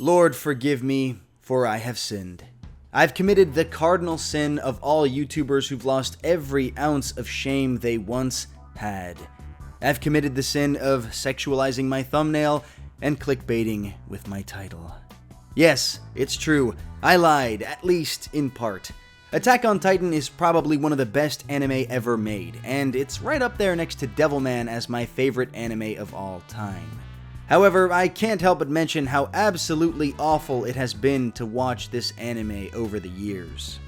Lord, forgive me, for I have sinned. I've committed the cardinal sin of all YouTubers who've lost every ounce of shame they once had. I've committed the sin of sexualizing my thumbnail and clickbaiting with my title. Yes, it's true, I lied, at least in part. Attack on Titan is probably one of the best anime ever made, and it's right up there next to Devilman as my favorite anime of all time. However, I can't help but mention how absolutely awful it has been to watch this anime over the years.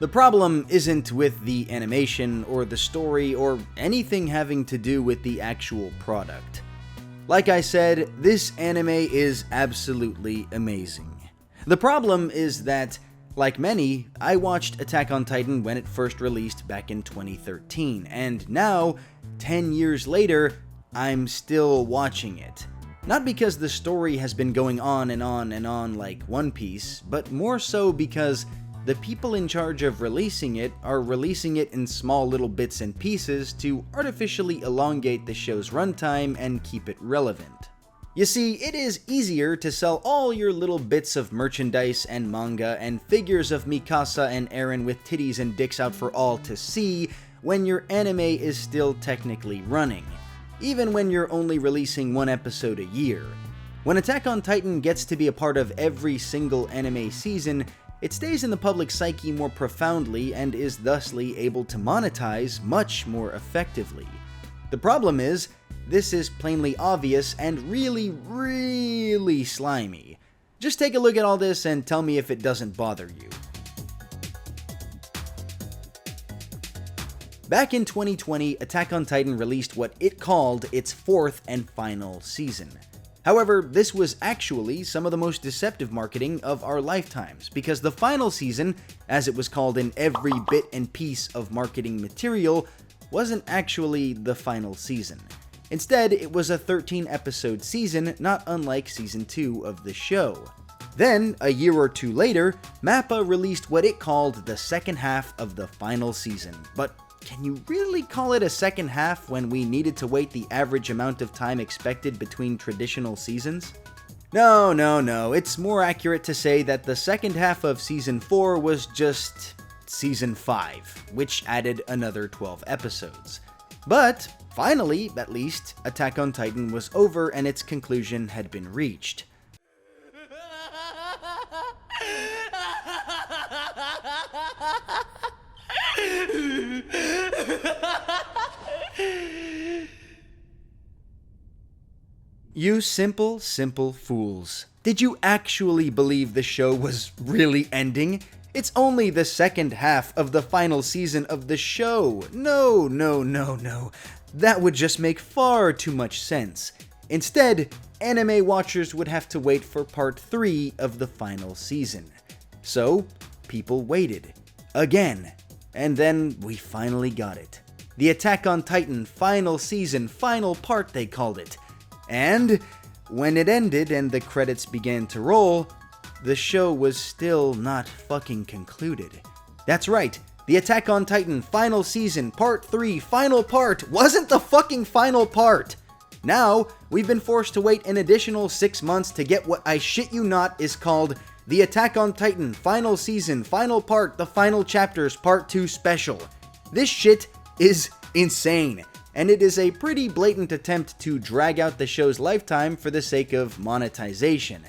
The problem isn't with the animation, or the story, or anything having to do with the actual product. Like I said, this anime is absolutely amazing. The problem is that, like many, I watched Attack on Titan when it first released back in 2013, and now, 10 years later, I'm still watching it. Not because the story has been going on and on and on like One Piece, but more so because the people in charge of releasing it are releasing it in small little bits and pieces to artificially elongate the show's runtime and keep it relevant. You see, it is easier to sell all your little bits of merchandise and manga and figures of Mikasa and Eren with titties and dicks out for all to see when your anime is still technically running, even when you're only releasing one episode a year. When Attack on Titan gets to be a part of every single anime season, it stays in the public psyche more profoundly and is thusly able to monetize much more effectively. The problem is, this is plainly obvious and really slimy. Just take a look at all this and tell me if it doesn't bother you. Back in 2020, Attack on Titan released what it called its fourth and final season. However, this was actually some of the most deceptive marketing of our lifetimes, because the final season, as it was called in every bit and piece of marketing material, wasn't actually the final season. Instead, it was a 13-episode season, not unlike Season 2 of the show. Then, a year or two later, MAPPA released what it called the second half of the final season, but can you really call it a second half when we needed to wait the average amount of time expected between traditional seasons? No, it's more accurate to say that the second half of Season 4 was just Season 5, which added another 12 episodes. But, finally, at least, Attack on Titan was over and its conclusion had been reached. You simple fools. Did you actually believe the show was really ending? It's only the second half of the final season of the show. No. That would just make far too much sense. Instead, anime watchers would have to wait for part 3 of the final season. So, people waited. Again. And then we finally got it. The Attack on Titan final season, final part they called it. And when it ended and the credits began to roll, the show was still not fucking concluded. That's right, the Attack on Titan final season, part 3, final part, wasn't the fucking final part! Now, we've been forced to wait an additional 6 months to get what I shit you not is called the Attack on Titan final season, final part, the final chapters, part 2 special. This shit is insane, and it is a pretty blatant attempt to drag out the show's lifetime for the sake of monetization.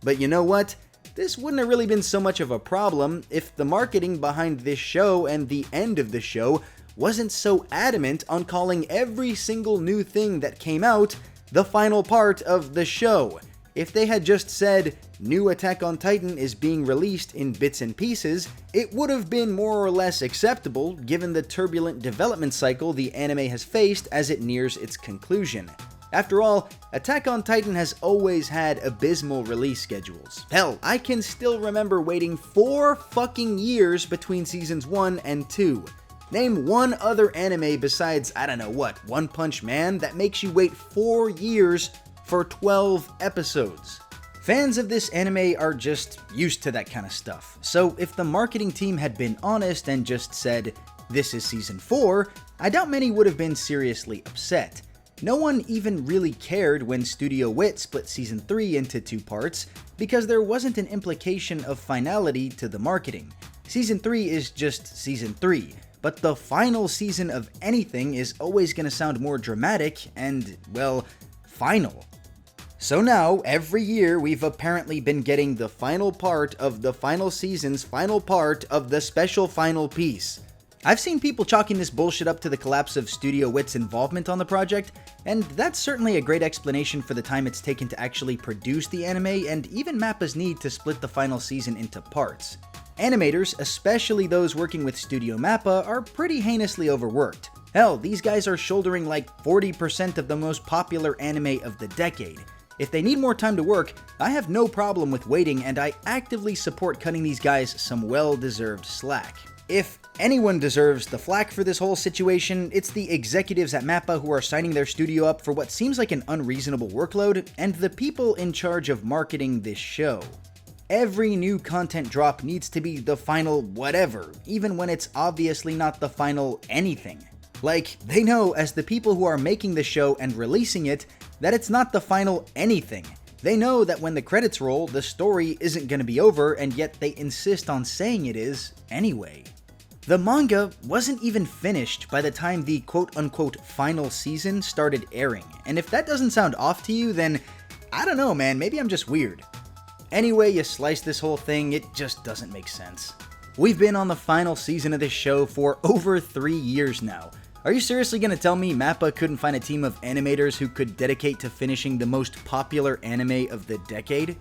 But you know what? This wouldn't have really been so much of a problem if the marketing behind this show and the end of the show wasn't so adamant on calling every single new thing that came out the final part of the show. If they had just said, new Attack on Titan is being released in bits and pieces, it would have been more or less acceptable given the turbulent development cycle the anime has faced as it nears its conclusion. After all, Attack on Titan has always had abysmal release schedules. Hell, I can still remember waiting 4 fucking years between seasons 1 and 2. Name one other anime besides, One Punch Man that makes you wait 4 years for 12 episodes. Fans of this anime are just used to that kind of stuff, so if the marketing team had been honest and just said, this is season 4, I doubt many would have been seriously upset. No one even really cared when Studio Wit split Season 3 into 2 parts, because there wasn't an implication of finality to the marketing. Season 3 is just Season 3, but the final season of anything is always gonna sound more dramatic and, well, final. So now, every year, we've apparently been getting the final part of the final season's final part of the special final piece. I've seen people chalking this bullshit up to the collapse of Studio Wit's involvement on the project, and that's certainly a great explanation for the time it's taken to actually produce the anime and even Mappa's need to split the final season into parts. Animators, especially those working with Studio Mappa, are pretty heinously overworked. Hell, these guys are shouldering like 40% of the most popular anime of the decade. If they need more time to work, I have no problem with waiting, and I actively support cutting these guys some well-deserved slack. If anyone deserves the flack for this whole situation, it's the executives at Mappa who are signing their studio up for what seems like an unreasonable workload, and the people in charge of marketing this show. Every new content drop needs to be the final whatever, even when it's obviously not the final anything. Like, they know as the people who are making the show and releasing it, that it's not the final anything. They know that when the credits roll, the story isn't gonna be over, and yet they insist on saying it is anyway. The manga wasn't even finished by the time the quote-unquote final season started airing, and if that doesn't sound off to you, then I don't know, man, maybe I'm just weird. Anyway you slice this whole thing, it just doesn't make sense. We've been on the final season of this show for over 3 years now. Are you seriously gonna tell me Mappa couldn't find a team of animators who could dedicate to finishing the most popular anime of the decade?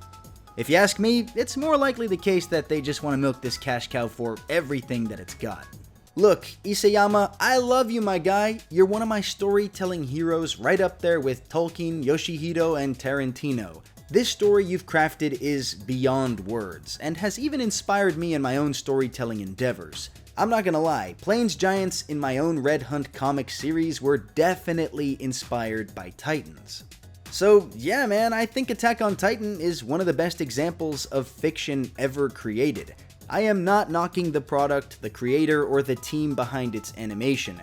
If you ask me, it's more likely the case that they just want to milk this cash cow for everything that it's got. Look, Isayama, I love you, my guy. You're one of my storytelling heroes, right up there with Tolkien, Yoshihito, and Tarantino. This story you've crafted is beyond words, and has even inspired me in my own storytelling endeavors. I'm not gonna lie, Plains Giants in my own Red Hunt comic series were definitely inspired by Titans. So yeah, man, I think Attack on Titan is one of the best examples of fiction ever created. I am not knocking the product, the creator, or the team behind its animation,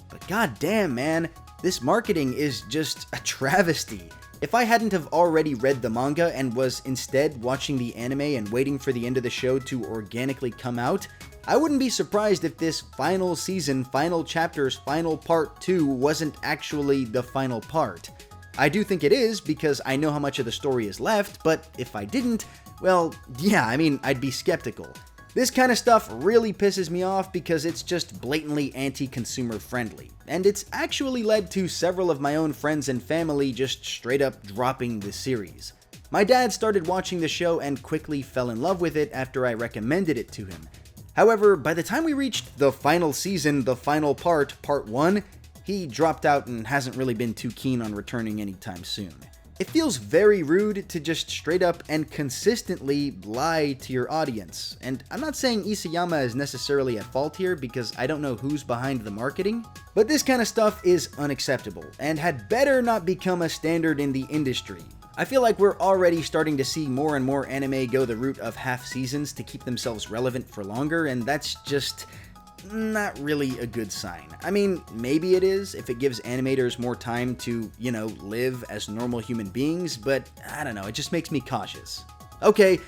but goddamn, man, this marketing is just a travesty. If I hadn't have already read the manga and was instead watching the anime and waiting for the end of the show to organically come out, I wouldn't be surprised if this final season, final chapters, final part 2 wasn't actually the final part. I do think it is because I know how much of the story is left, but if I didn't, well, yeah, I mean, I'd be skeptical. This kind of stuff really pisses me off because it's just blatantly anti-consumer friendly, and it's actually led to several of my own friends and family just straight up dropping the series. My dad started watching the show and quickly fell in love with it after I recommended it to him. However, by the time we reached the final season, the final part, part 1, he dropped out and hasn't really been too keen on returning anytime soon. It feels very rude to just straight up and consistently lie to your audience. And I'm not saying Isayama is necessarily at fault here because I don't know who's behind the marketing, but this kind of stuff is unacceptable and had better not become a standard in the industry. I feel like we're already starting to see more and more anime go the route of half seasons to keep themselves relevant for longer, and that's just not really a good sign. I mean, maybe it is if it gives animators more time to, live as normal human beings, but I don't know, it just makes me cautious. Okay,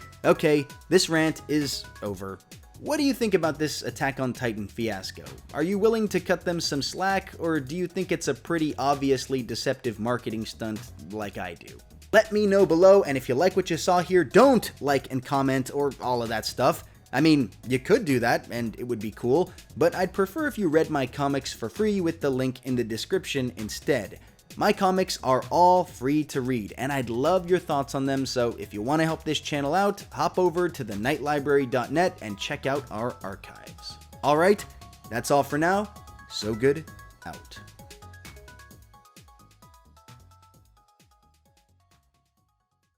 this rant is over. What do you think about this Attack on Titan fiasco? Are you willing to cut them some slack, or do you think it's a pretty obviously deceptive marketing stunt like I do? Let me know below, and if you like what you saw here, don't like and comment or all of that stuff. I mean, you could do that, and it would be cool, but I'd prefer if you read my comics for free with the link in the description instead. My comics are all free to read, and I'd love your thoughts on them, so if you want to help this channel out, hop over to thenightlibrary.net and check out our archives. Alright, that's all for now. So good, out.